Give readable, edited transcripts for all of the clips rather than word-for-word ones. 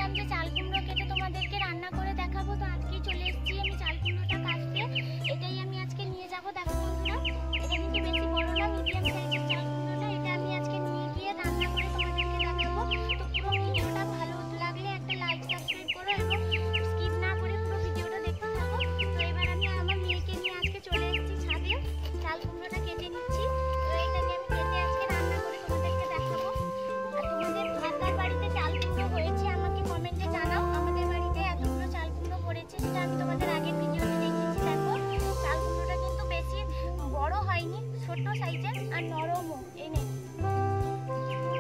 ভাবলাম যে চাল কুমড়ো কেটে তোমাদেরকে রান্না করে দেখাবো। তো আজকেই চলে এসেছি আমি চাল কুমড়োটা কাটতে। এটাই আমি আজকে নিয়ে যাবো। দেখো বন্ধুরা, এটা কিন্তু বেশি বড় না, মিডিয়াম সাইজের চাল কুমড়োটা। এটা আমি আজকে নিয়ে গিয়ে রান্না করে তোমাদেরকে দেখাবো। তো পুরো ভিডিওটা ভালো লাগলে একটা লাইক সাবস্ক্রাইব করো এবং স্কিপ না করে পুরো ভিডিওটা দেখতে থাকো। তো এবার আমি আমার মেয়েকে নিয়ে আজকে চলে এসেছি ছাদে। চাল কুমড়োটা কেটে নিচ্ছি। তো এটাকে আমি কেটে আজকে রান্না করে তোমাদেরকে দেখাবো। আর তোমাদের আপনার বাড়িতে চাল কুমড়ো হয়েছে আমাকে কমেন্টে জানাও। আমাদের বাড়িতে এতগুলো চাল কুমড়ো পড়েছে, সেটা আমি তোমাদের আগের ভিডিওতে দেখিয়েছি। দেখো চাল কুমড়োটা কিন্তু বেশি বড় হয়নি, ছোট সাইজের আর নরমও। এই নে,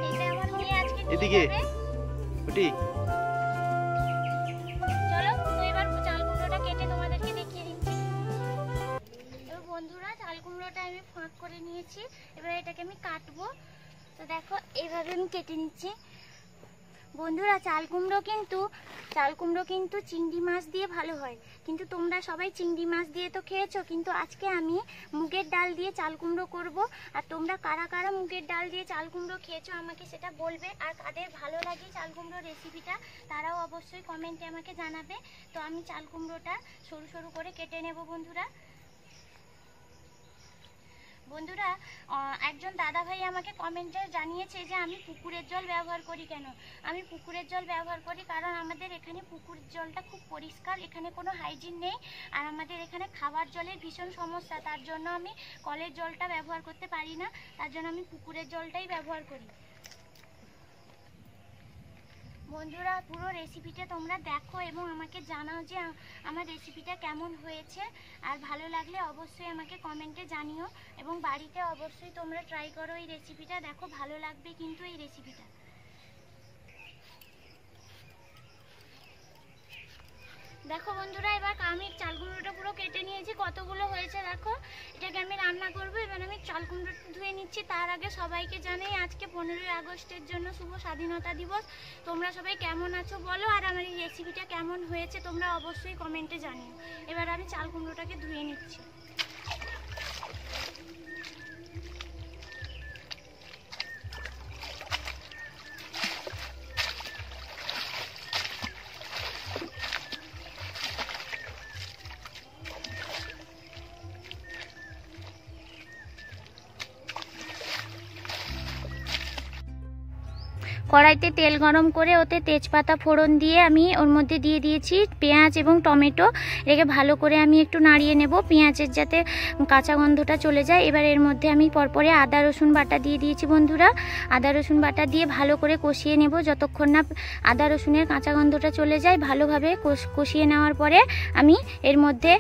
এটা আমার মেয়ে আজকে এদিকে ওটি চলো। তো এবার চাল কুমড়োটা কেটে তোমাদেরকে দেখিয়ে দিচ্ছি। এবার বন্ধুরা, চাল কুমড়োটা আমি ফাঁক করে নিয়েছি। এবার এটাকে আমি কাটবো। তো দেখো এইভাবে আমি কেটে নিচ্ছি। বন্ধুরা, চাল কুমড়ো কিন্তু চিংড়ি মাছ দিয়ে ভালো হয়, কিন্তু তোমরা সবাই চিংড়ি মাছ দিয়ে তো খেয়েছো, কিন্তু আজকে আমি মুগের ডাল দিয়ে চাল কুমড়ো করবো। আর তোমরা কারা কারা মুগের ডাল দিয়ে চাল কুমড়ো খেয়েছো আমাকে সেটা বলবে। আর কাদের ভালো লাগে চাল কুমড়ো রেসিপিটা তারাও অবশ্যই কমেন্টে আমাকে জানাবে। তো আমি চাল কুমড়োটা সরু সরু করে কেটে নেব। বন্ধুরা, একজন দাদা ভাই আমাকে কমেন্টে জানিয়েছে যে আমি পুকুরের জল ব্যবহার করি কেন। আমি পুকুরের জল ব্যবহার করি কারণ আমাদের এখানে পুকুরের জলটা খুব পরিষ্কার, এখানে কোনো হাইজিন নেই। আর আমাদের এখানে খাবার জলের ভীষণ সমস্যা, তার জন্য আমি কলের জলটা ব্যবহার করতে পারি না, তার জন্য আমি পুকুরের জলটাই ব্যবহার করি। বন্ধুরা, পুরো রেসিপিটা তোমরা দেখো এবং আমাকে জানাও যে আমার রেসিপিটা কেমন হয়েছে। আর ভালো লাগলে অবশ্যই আমাকে কমেন্টে জানিও এবং বাড়িতে অবশ্যই তোমরা ট্রাই করো এই রেসিপিটা। দেখো ভালো লাগবে কিন্তু এই রেসিপিটা। দেখো বন্ধুরা, এবার আমি চাল কুমড়োটা পুরো কেটে নিয়েছি। কতগুলো হয়েছে দেখো। এটাকে আমি রান্না করবো। এবার আমি চাল কুমড়োটা ধুয়ে নিচ্ছি। তার আগে সবাইকে জানাই আজকে 15ই আগস্টের জন্য শুভ স্বাধীনতা দিবস। তোমরা সবাই কেমন আছো বলো, আর আমার এই রেসিপিটা কেমন হয়েছে তোমরা অবশ্যই কমেন্টে জানিও। এবার আমি চাল কুমড়োটাকে ধুয়ে নিচ্ছি। কড়াইতে তেল গরম করে ওতে তেজপাতা ফোড়ন দিয়ে আমি ওর মধ্যে দিয়ে দিয়েছি পেঁয়াজ এবং টমেটো। এটাকে ভালো করে আমি একটু নাড়িয়ে নেব, পেঁয়াজের যাতে কাঁচা গন্ধটা চলে যায়। এবার এর মধ্যে আমি পরপরে আদা রসুন বাটা দিয়ে দিয়েছি। বন্ধুরা, আদা রসুন বাটা দিয়ে ভালো করে কষিয়ে নেব যতক্ষণ না আদা রসুনের কাঁচা গন্ধটা চলে যায়। ভালোভাবে কষিয়ে নেওয়ার পরে আমি এর মধ্যে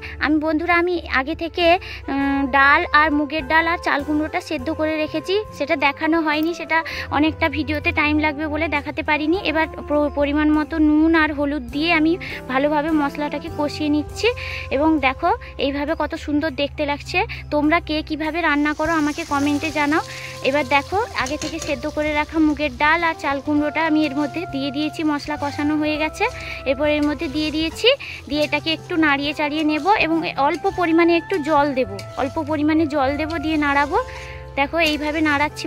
বন্ধুরা আমি আগে থেকে ডাল আর মুগের ডাল আর চাল কুমড়োটা সেদ্ধ করে রেখেছি, সেটা দেখানো হয়নি, সেটা অনেকটা ভিডিওতে টাইম লাগবে বলে দেখাতে পারিনি। এবার পরিমাণ মতো নুন আর হলুদ দিয়ে আমি ভালোভাবে মশলাটাকে কষিয়ে নিচ্ছি। এবং দেখো এইভাবে কত সুন্দর দেখতে লাগছে। তোমরা কে কিভাবে রান্না করো আমাকে কমেন্টে জানাও। এবার দেখো আগে থেকে সেদ্ধ করে রাখা মুগের ডাল আর চাল কুমড়োটা আমি এর মধ্যে দিয়ে দিয়েছি। মশলা কষানো হয়ে গেছে। এরপর এর মধ্যে দিয়ে দিয়েছি, দিয়ে এটাকে একটু নাড়িয়ে চাড়িয়ে নেব এবং অল্প পরিমাণে একটু জল দেব, দিয়ে নাড়াবো। দেখো এইভাবে নাড়াচ্ছি।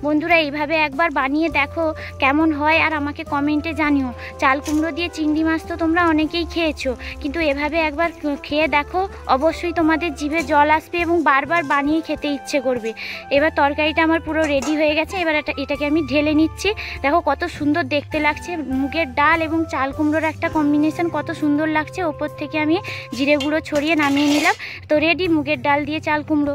বন্ধুরা এইভাবে একবার বানিয়ে দেখো কেমন হয় আর আমাকে কমেন্টে জানিও। চাল কুমড়ো দিয়ে চিংড়ি মাছ তো তোমরা অনেকেই খেয়েছো, কিন্তু এভাবে একবার খেয়ে দেখো, অবশ্যই তোমাদের জিভে জল আসবে এবং বারবার বানিয়ে খেতে ইচ্ছে করবে। এবার তরকারিটা আমার পুরো রেডি হয়ে গেছে। এবার এটাকে আমি ঢেলে নিচ্ছি। দেখো কত সুন্দর দেখতে লাগছে, মুগের ডাল এবং চাল কুমড়োর একটা কম্বিনেশন কত সুন্দর লাগছে। ওপর থেকে আমি জিরে গুঁড়ো ছড়িয়ে নামিয়ে নিলাম। তো রেডি মুগের ডাল দিয়ে চাল কুমড়ো।